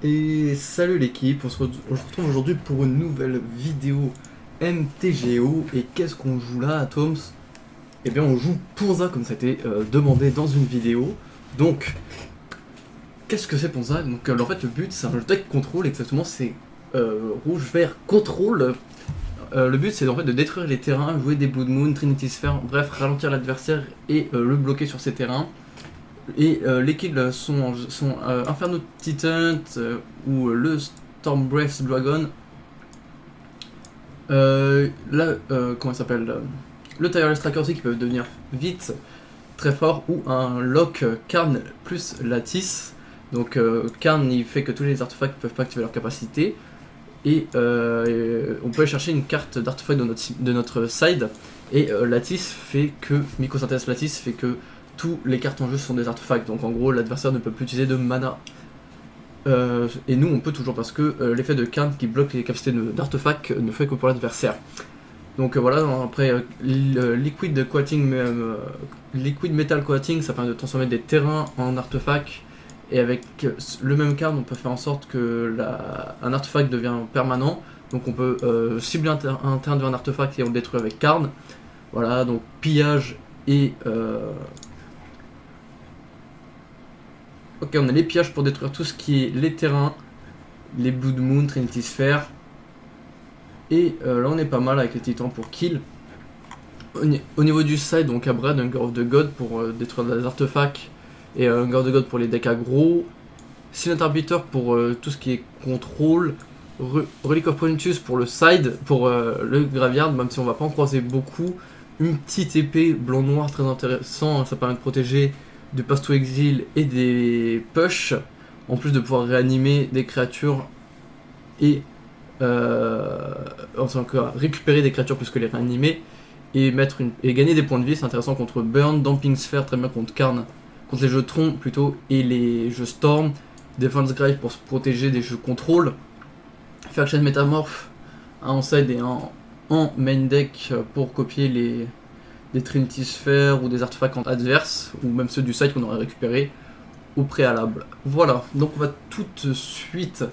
Et salut l'équipe, on se retrouve aujourd'hui pour une nouvelle vidéo MTGO. Et qu'est-ce qu'on joue là, Toms? Eh bien on joue Ponza comme ça a été demandé dans une vidéo. Donc, qu'est-ce que c'est Ponza? Donc en fait le but c'est un deck contrôle, exactement, c'est rouge, vert, contrôle. Le but c'est en fait de détruire les terrains, jouer des Blood Moon, Trinity Sphere, bref, ralentir l'adversaire et le bloquer sur ces terrains. Et les kills sont Inferno Titan ou le Stormbreath Dragon. Là, comment il s'appelle, le Tireless Tracker aussi qui peut devenir vite très fort, ou un lock Karn plus Lattice. Donc Karn il fait que tous les artefacts ne peuvent pas activer leur capacité. Et on peut aller chercher une carte d'artefact de notre side. Et Lattice fait que, Mycosynthèse Lattice fait que tous les cartes en jeu sont des artefacts, donc en gros l'adversaire ne peut plus utiliser de mana. Et nous on peut toujours, parce que l'effet de Karn qui bloque les capacités d'artefacts ne fait que pour l'adversaire. Donc voilà, après Liquid Metal Coating, ça permet de transformer des terrains en artefacts. Et avec le même Karn on peut faire en sorte que un artefact devient permanent. Donc on peut cibler un terrain de un artefact et on le détruit avec Karn. Voilà, donc pillage et... Ok, on a les pillages pour détruire tout ce qui est les terrains, les Blood Moon, Trinity Sphere. Et là on est pas mal avec les titans pour kill. Au niveau du side, donc Abrad, Hunger of the God pour détruire des artefacts. Et Hunger of the God pour les decks aggro. Silent Arbiter pour tout ce qui est contrôle. Relic of Prometheus pour le side, pour le graveyard, même si on va pas en croiser beaucoup. Une petite épée blanc-noir très intéressant, ça permet de protéger du Path to Exile et des push, en plus de pouvoir réanimer des créatures et récupérer des créatures plus que les réanimer et gagner des points de vie. C'est intéressant contre Burn, Damping Sphere, très bien contre Karn, contre les jeux Tron plutôt et les jeux Storm. Defense Grave pour se protéger des jeux contrôle. Faction Métamorphe, un en side et un en main deck pour copier des Trinity Sphere ou des artefacts adverses, ou même ceux du side qu'on aurait récupéré au préalable. Voilà, donc on va tout de suite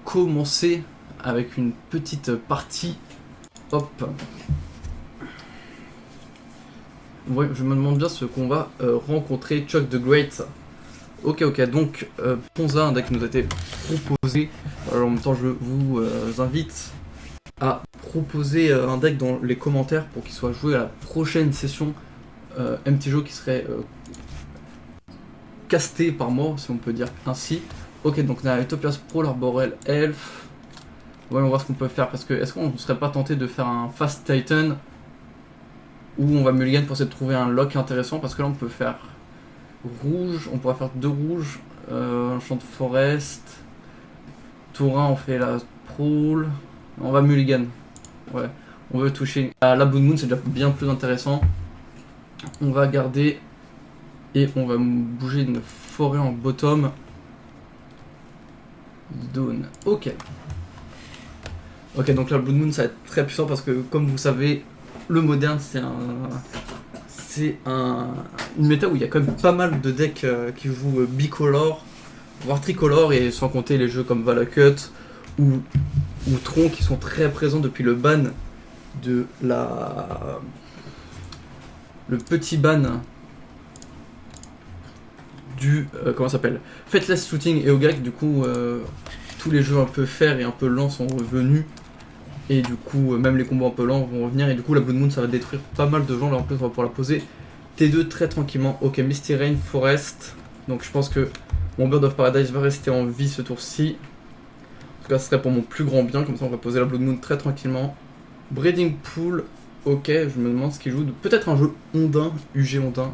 commencer avec une petite partie. Hop. Ouais, je me demande bien ce qu'on va rencontrer. Chuck the Great. Ok, donc Ponza, un deck qui nous a été proposé. Alors, en même temps, je vous invite à proposer un deck dans les commentaires pour qu'il soit joué à la prochaine session MTGO qui serait castée par moi, si on peut dire ainsi. Ok, donc on a Utopia's Pro, l'Arborel Elf. Voyons voir ce qu'on peut faire, parce que est-ce qu'on serait pas tenté de faire un Fast Titan où on va mulligan pour essayer de trouver un lock intéressant, parce que là on peut faire rouge, on pourra faire 2 rouges, un champ de forest, tour 1 on fait la Prowl, on va mulligan, ouais, on veut toucher à la Blood Moon, c'est déjà bien plus intéressant. On va garder et on va bouger une forêt en bottom. Dawn, ok, donc la Blood Moon ça va être très puissant, parce que comme vous savez, le moderne c'est une méta où il y a quand même pas mal de decks qui jouent bicolore, voire tricolore, et sans compter les jeux comme Valakut ou Tron qui sont très présents depuis le ban de le petit ban du comment ça s'appelle, Fateless Shooting et Ogak. Du coup tous les jeux un peu fer et un peu lents sont revenus, et du coup même les combos un peu lents vont revenir, et du coup la Blood Moon ça va détruire pas mal de gens. Là en plus on va pouvoir la poser T2 très tranquillement. Ok, Misty Rain, Forest, donc je pense que mon Bird of Paradise va rester en vie ce tour-ci. En tout cas ce serait pour mon plus grand bien, comme ça on va poser la Blood Moon très tranquillement. Breeding Pool, ok, je me demande ce qu'il joue, peut-être un jeu Ondin, UG Ondin.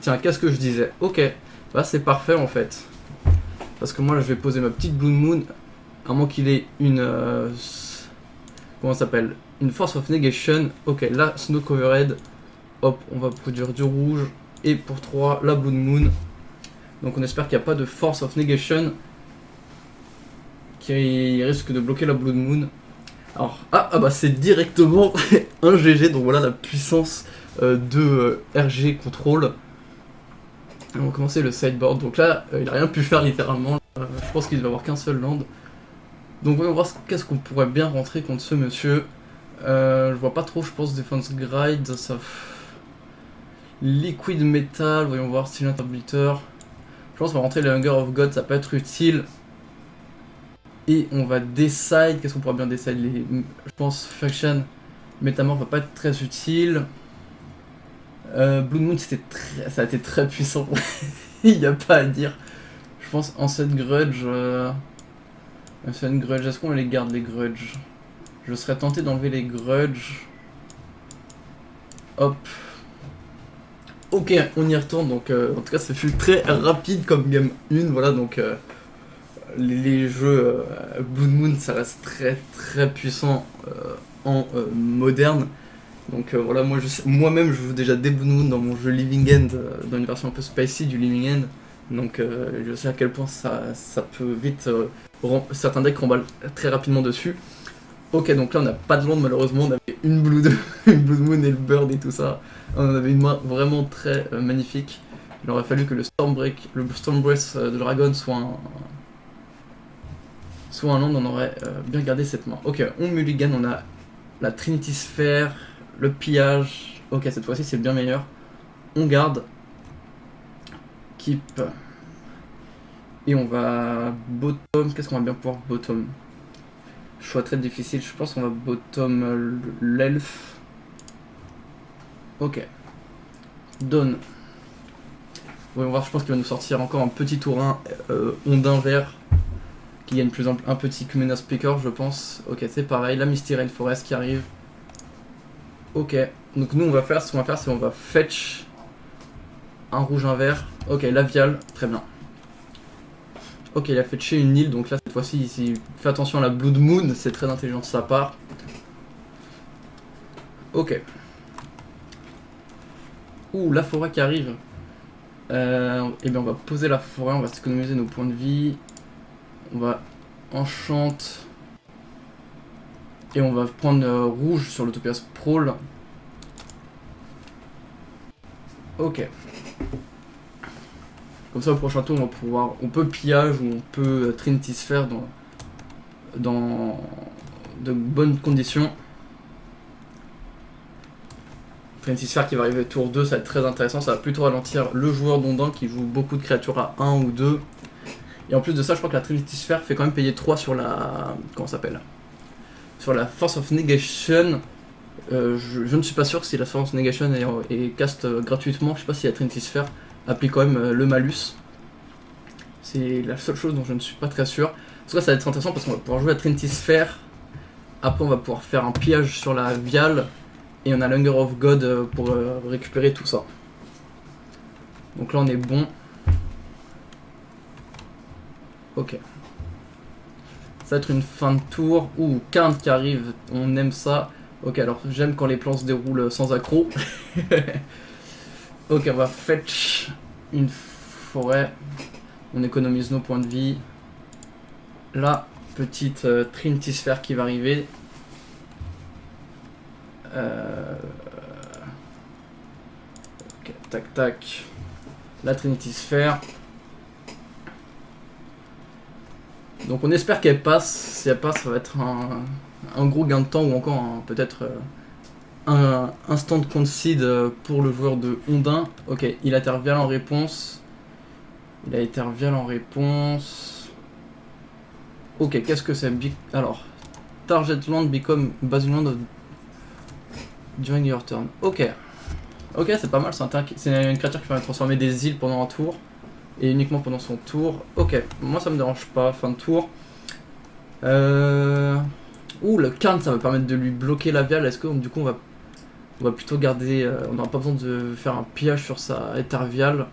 Tiens, qu'est-ce que je disais? Ok, bah c'est parfait en fait, parce que moi là je vais poser ma petite Blood Moon, à moins qu'il ait une comment ça s'appelle, une Force of Negation. Ok, là Snow Covered, hop, on va produire du rouge, et pour 3 la Blood Moon. Donc on espère qu'il n'y a pas de Force of Negation qui risque de bloquer la Blood Moon. Alors, bah c'est directement un GG, donc voilà la puissance de RG Control. On va commencer le sideboard, donc là il a rien pu faire littéralement. Je pense qu'il va avoir qu'un seul land. Donc voyons voir qu'est-ce qu'on pourrait bien rentrer contre ce monsieur. Je vois pas trop, je pense, Defense Gride, ça... Liquid Metal, voyons voir, Steel Interpreter. Je pense qu'on va rentrer le Hunger of God, ça peut être utile. Et on va Decide, qu'est-ce qu'on pourra bien Decide je pense Faction Metamorph va pas être très utile. Blood Moon, ça a été très puissant, il n'y a pas à dire. Je pense Ancient Grudge... Ancient Grudge, est-ce qu'on les garde les Grudge? Je serais tenté d'enlever les Grudge. Hop. Ok, on y retourne, donc en tout cas ça fut très rapide comme game 1, voilà, donc les jeux Blood Moon ça reste très très puissant en moderne. Donc voilà, moi-même je joue déjà des Blood Moon dans mon jeu Living End, dans une version un peu spicy du Living End. Donc je sais à quel point ça peut vite certains decks remballent très rapidement dessus. Ok, donc là on n'a pas de land malheureusement, on avait une Blood Moon et le Bird et tout ça. On en avait une main vraiment très magnifique. Il aurait fallu que le Storm Breath de Dragon soit un land, on aurait bien gardé cette main. Ok, on mulligan, on a la Trinity Sphere, le pillage. Ok, cette fois-ci c'est bien meilleur. On garde. Keep. Et on va bottom. Qu'est-ce qu'on va bien pouvoir bottom? Choix très difficile. Je pense qu'on va bottom l'elfe. Ok. Donne. Voyons voir, je pense qu'il va nous sortir encore un petit tourin ondin vert. Qui gagne plus un petit Kumena Speaker, je pense. Ok, c'est pareil. La Misty Rainforest qui arrive. Ok. Donc nous, ce qu'on va faire, c'est qu'on va fetch un rouge, un vert. Ok, la Vial. Très bien. Ok, il a fetché une île, donc là, cette fois-ci, il fait attention à la Blood Moon. C'est très intelligent de sa part. Ok. Ouh, la forêt qui arrive. Et bien on va poser la forêt, on va s'économiser nos points de vie. On va enchante. Et on va prendre rouge sur l'Utopia Sprawl. Ok. Comme ça au prochain tour on peut pillage ou on peut Trinity Sphere dans de bonnes conditions. Trinity Sphere qui va arriver tour 2, ça va être très intéressant, ça va plutôt ralentir le joueur d'Ondin qui joue beaucoup de créatures à 1 ou 2. Et en plus de ça, je crois que la Trinity Sphere fait quand même payer 3 sur la... Comment ça s'appelle? Sur la Force of Negation. Je ne suis pas sûr si la Force of Negation est cast gratuitement. Je sais pas si la Trinity Sphere applique quand même le malus. C'est la seule chose dont je ne suis pas très sûr. En tout cas, ça va être intéressant parce qu'on va pouvoir jouer à Trinity Sphere. Après, on va pouvoir faire un pillage sur la Vial. Et on a l'Hunger of God pour récupérer tout ça. Donc là, on est bon. Ok. Ça va être une fin de tour. Ouh, Karn qui arrive, on aime ça. Ok, alors j'aime quand les plans se déroulent sans accroc. Ok, on va fetch une forêt. On économise nos points de vie. La petite Trinity Sphere qui va arriver. Ok, tac tac. La Trinity Sphere. Donc on espère qu'elle passe. Si elle passe, ça va être un gros gain de temps ou encore peut-être un instant de concede pour le joueur de Ondin. Ok, il a été vial en réponse. Ok, qu'est-ce que c'est? Alors, target land become base land during your turn. Ok, c'est pas mal. C'est une créature qui permet de transformer des îles pendant un tour. Et uniquement pendant son tour. Ok, moi ça me dérange pas, fin de tour. Ouh, le Karn, ça va permettre de lui bloquer la vial. Est-ce que du coup on va plutôt garder... on n'aura pas besoin de faire un pillage sur sa Ether-Vial.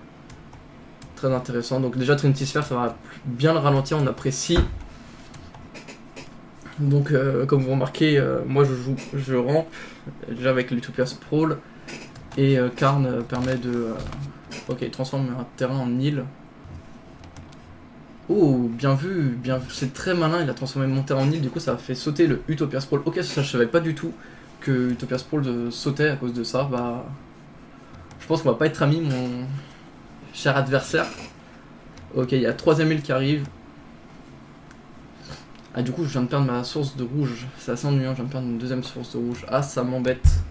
Très intéressant. Donc déjà Trinity Sphere, ça va bien le ralentir, on apprécie. Donc comme vous remarquez, moi je rampe déjà avec l'Utopia Sprawl. Et Karn permet de... ok, il transforme un terrain en île. Oh, bien vu, c'est très malin, il a transformé mon terrain en île, du coup ça a fait sauter le Utopia Sprawl. Ok, ça je savais pas du tout que Utopia Sprawl sautait à cause de ça, bah... Je pense qu'on va pas être amis, mon cher adversaire. Ok, il y a 3ème île qui arrive. Ah, du coup, je viens de perdre ma source de rouge. C'est assez ennuyant, je viens de perdre une deuxième source de rouge. Ah, ça m'embête.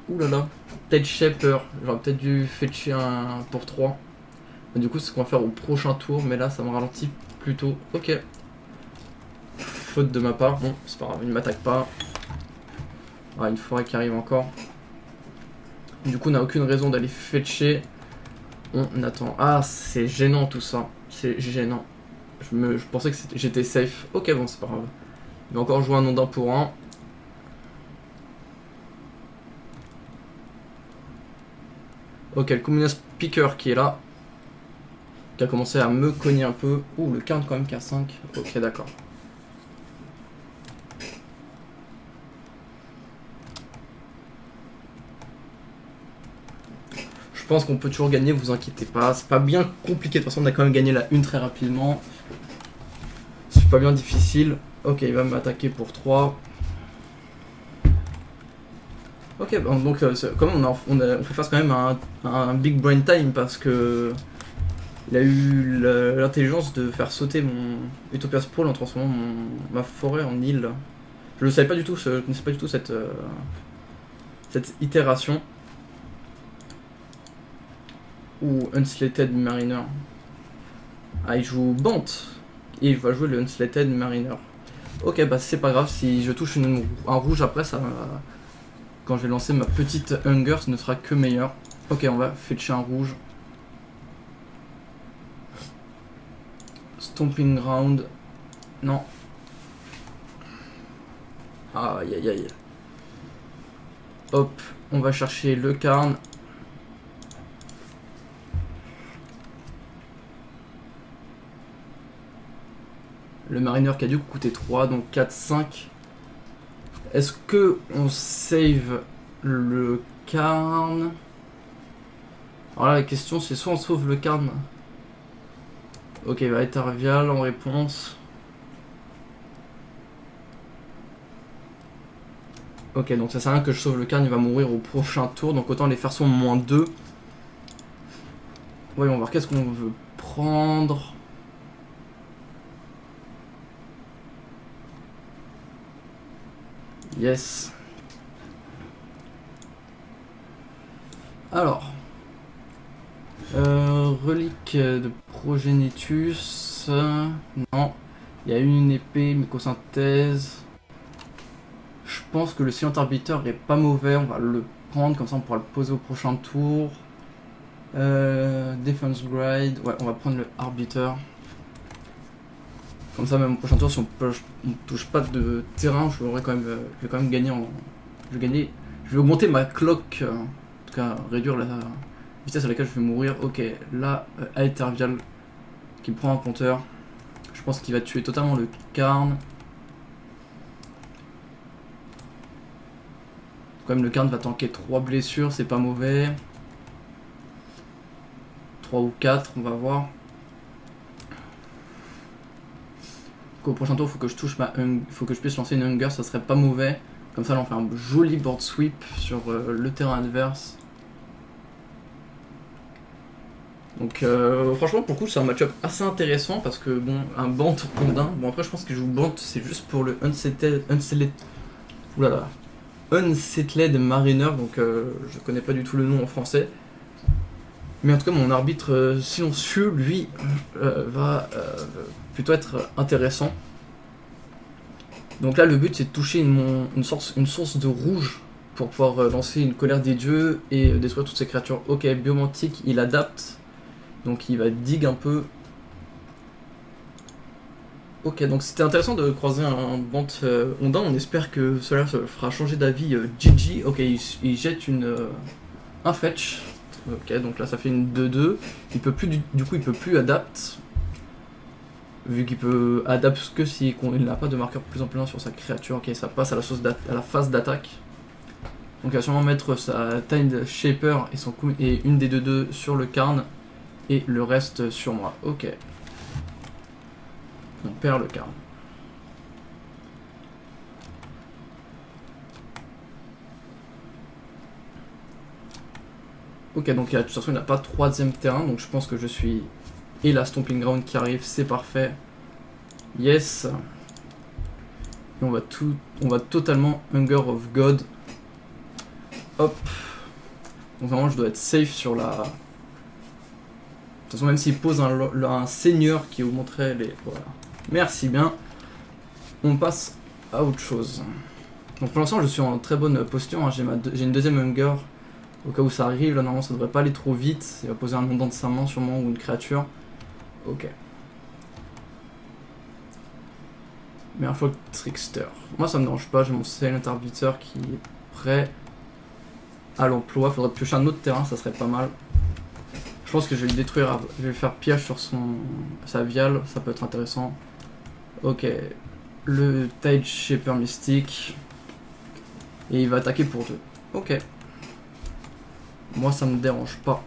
Ouh là là. Tide Shaper. J'aurais peut-être dû fetcher un pour 3. Mais du coup, c'est ce qu'on va faire au prochain tour. Mais là, ça me ralentit plutôt. Ok. Faute de ma part. Bon, c'est pas grave, il ne m'attaque pas. Ah, une forêt qui arrive encore. Du coup, on n'a aucune raison d'aller fetcher. On attend. Ah, c'est gênant tout ça. C'est gênant. Je pensais que j'étais safe. Ok, bon, c'est pas grave. Il va encore jouer un nom d'un pour un. Ok, le Communist Picker qui est là. Qui a commencé à me cogner un peu. Ouh, le Karn quand même qui a 5. Ok, d'accord. Je pense qu'on peut toujours gagner, vous inquiétez pas. C'est pas bien compliqué, de toute façon on a quand même gagné la 1 très rapidement. C'est pas bien difficile. Ok, il va m'attaquer pour 3. Ok, bon, donc quand même on fait face quand même à un big brain time parce que il a eu l'intelligence de faire sauter mon Utopia Sprawl en transformant ma forêt en île. Je ne savais pas du tout, je connaissais pas du tout cette itération. Ou Unslated Mariner. Ah, il joue Bant. Et il va jouer le Unslated Mariner. Ok, bah c'est pas grave, si je touche un rouge après, ça quand je vais lancer ma petite Hunger, ce ne sera que meilleur. Ok, on va fetcher un rouge. Stomping Ground. Non. Aïe aïe aïe. Hop, on va chercher le Karn. Le Mariner qui a dû coûter 3, donc 4, 5. Est-ce que on save le Karn? Alors là, la question c'est soit on sauve le Karn. Ok, il va être Arvial en réponse. Ok, donc ça sert à rien que je sauve le Karn, il va mourir au prochain tour, donc autant les faire son -2. Voyons voir, qu'est-ce qu'on veut prendre? Yes. Alors. Relique de Progenitus. Non. Il y a une épée, mycosynthèse. Je pense que le Silent Arbiter est pas mauvais. On va le prendre, comme ça on pourra le poser au prochain tour. Defense Grade. Ouais, on va prendre le Arbiter. Comme ça, même au prochain tour, si on touche pas de terrain, je vais quand même gagner en. Je vais augmenter ma clock. En tout cas, réduire la vitesse à laquelle je vais mourir. Ok, là, Aethervial qui prend un compteur. Je pense qu'il va tuer totalement le Karn. Quand même, le Karn va tanker 3 blessures, c'est pas mauvais. 3 ou 4, on va voir. Au prochain tour, il faut que je touche faut que je puisse lancer une Hunger, ça serait pas mauvais. Comme ça, là, on fait un joli board sweep sur le terrain adverse. Donc franchement pour le coup c'est un match-up assez intéressant parce que bon un Bant Rondin, bon après je pense qu'il joue Bant c'est juste pour le Unsettled Mariner, donc je connais pas du tout le nom en français. Mais en tout cas mon arbitre silencieux lui va plutôt être intéressant. Donc là le but c'est de toucher une source de rouge pour pouvoir lancer une colère des dieux et détruire toutes ces créatures. Ok, biomantique il adapte. Donc il va dig un peu. Ok, donc c'était intéressant de croiser un Bant Ondin. On espère que cela fera changer d'avis GG. Ok, il jette un fetch. Ok, donc là ça fait une 2-2. Il peut plus du coup il peut plus adapt. Vu qu'il peut adapt que si il n'a pas de marqueur plus en plus sur sa créature. Ok, ça passe à la phase d'attaque. Donc il va sûrement mettre sa Tide Shaper et une des 2-2 sur le Karn. Et le reste sur moi. Ok. On perd le Karn. Ok, donc de toute façon il n'a pas 3ème terrain, donc je pense que je suis... Et la Stomping Ground qui arrive, c'est parfait. Yes. Et on va totalement Hunger of God. Hop. Donc vraiment je dois être safe sur la... De toute façon même s'il pose un seigneur qui vous montrait les... Voilà. Merci bien. On passe à autre chose. Donc pour l'instant je suis en très bonne posture, hein. J'ai une deuxième Hunger au cas où ça arrive. Là normalement ça devrait pas aller trop vite. Il va poser un nom de sa main sûrement ou une créature. Ok. Mais un Folk Trickster. Moi ça me dérange pas, j'ai mon Silent Arbiter qui est prêt à l'emploi. Faudrait piocher un autre terrain, ça serait pas mal. Je pense que je vais le détruire, je vais faire piège sur sa viale, ça peut être intéressant. Ok. Le Tide Shaper Mystique. Et il va attaquer pour 2. Ok. Moi ça me dérange pas.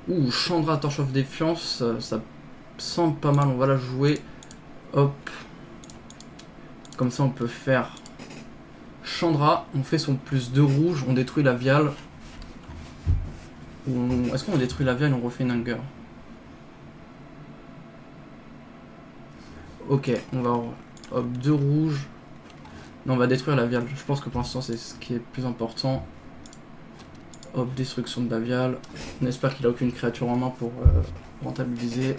Ouh, Chandra Torch of Defiance, ça semble pas mal, on va la jouer. Hop. Comme ça on peut faire Chandra, on fait son plus 2 rouge, on détruit la viale. Est-ce qu'on détruit la viale et on refait une Hunger? Ok, on va... Hop, 2 rouges. Non, on va détruire la viale. Je pense que pour l'instant c'est ce qui est le plus important. Hop, destruction de la viale. On espère qu'il a aucune créature en main pour rentabiliser.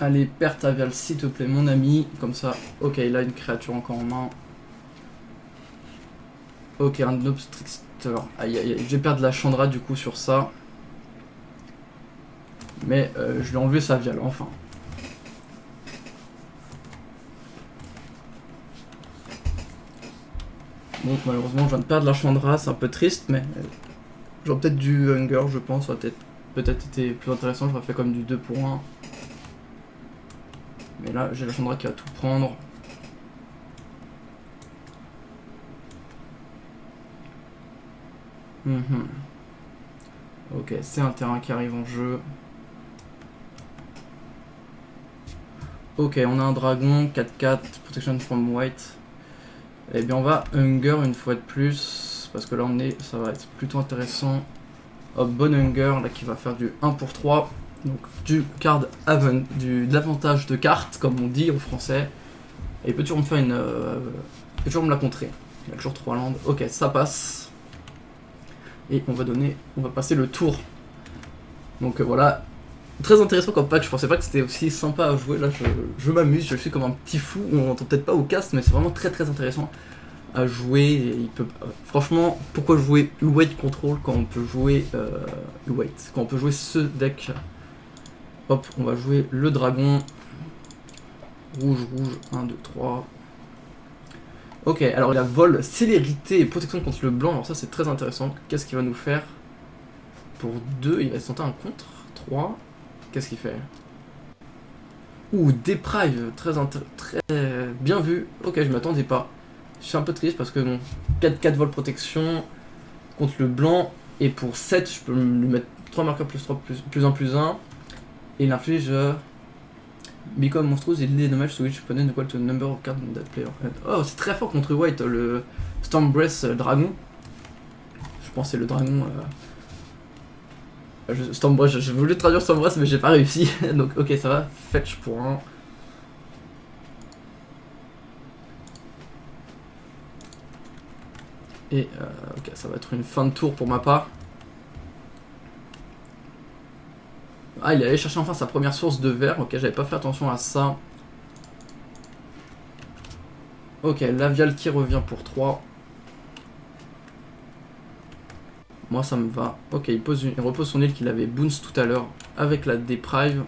Allez, perds ta viale s'il te plaît mon ami. Comme ça, ok, il a une créature encore en main. Ok, un Obstrictor. Aïe aïe aïe, je vais perdre la Chandra du coup sur ça. Mais je lui ai enlevé sa viale, enfin. Bon, malheureusement, je viens de perdre la Chandra, c'est un peu triste, mais j'aurais peut-être du Hunger, je pense, ça aurait peut-être été plus intéressant, j'aurais fait comme du 2 pour 1. Mais là, j'ai la Chandra qui va tout prendre. Ok, c'est un terrain qui arrive en jeu. Ok, on a un dragon, 4-4, Protection from White. Eh bien, on va Hunger une fois de plus, parce que là, ça va être plutôt intéressant. Hop, bon Hunger, là, qui va faire du 1 pour 3. Donc, du card haven, de l'avantage de carte, comme on dit en français. Et il peut toujours me faire une... il peut toujours me la contrer. Il a toujours 3 landes. Ok, ça passe. Et on va passer le tour. Donc voilà, très intéressant comme patch, je pensais pas que c'était aussi sympa à jouer, là je m'amuse, je suis comme un petit fou, on entend peut-être pas au cast, mais c'est vraiment très très intéressant à jouer, et franchement, pourquoi jouer U-Weight Control quand on peut jouer U-Weight, quand on peut jouer ce deck. Hop, on va jouer le dragon, rouge, 1, 2, 3. Ok, alors il a vol, célérité et protection contre le blanc, alors ça c'est très intéressant, qu'est-ce qu'il va nous faire? Pour 2, il va se tenter un contre. 3. Qu'est-ce qu'il fait? Ouh, Deprive, très bien vu. Ok, je m'attendais pas. Je suis un peu triste parce que bon, 4 vol protection contre le blanc. Et pour 7, je peux lui mettre 3 marqueurs plus 3, plus 1, plus 1. Et il inflige Become Monstrous et des dommages to which opponent equal to the number of cards in that player. Oh, c'est très fort contre White, le Storm Breath dragon. Je pense que c'est le dragon... Stormbreath, j'ai voulu traduire Stormbreath mais j'ai pas réussi. Donc ok, ça va, fetch pour 1. Et ok, ça va être une fin de tour pour ma part. Ah, il est allé chercher enfin sa première source de verre. Ok, j'avais pas fait attention à ça. Ok, Lavial qui revient pour 3. Moi ça me va. Ok, il repose son île qu'il avait bounce tout à l'heure avec la Deprive.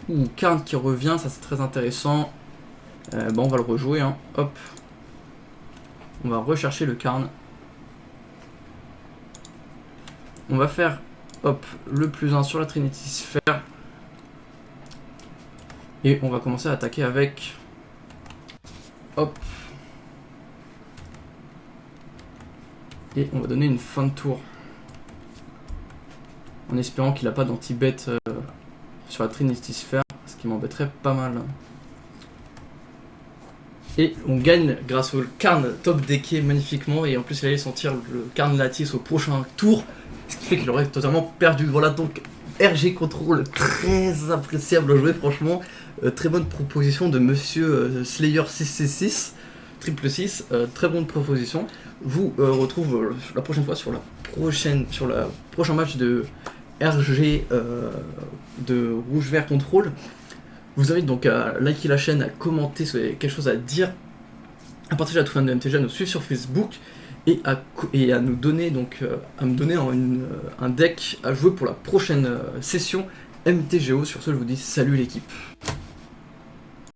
Ouh, Karn qui revient, ça c'est très intéressant. Bon, on va le rejouer, hein. Hop. On va rechercher le Karn. On va faire, hop, le plus 1 sur la Trinity Sphere. Et on va commencer à attaquer avec... Hop. Et on va donner une fin de tour. En espérant qu'il n'a pas d'anti-bet sur la Trinity Sphere, ce qui m'embêterait pas mal. Et on gagne grâce au Karn top decké magnifiquement, et en plus il allait sentir le Karn Lattice au prochain tour, ce qui fait qu'il aurait totalement perdu. Voilà donc RG Control, très appréciable à jouer franchement, très bonne proposition de monsieur Slayer 666, triple 6, très bonne proposition. Vous retrouve la prochaine fois sur la prochain match de RG de Rouge Vert Control. Je vous invite donc à liker la chaîne, à commenter si vous avez quelque chose à dire, à partager à tout fan de MTG, à nous suivre sur Facebook et à nous donner donc à me donner un deck à jouer pour la prochaine session MTGO. Sur ce, je vous dis salut l'équipe.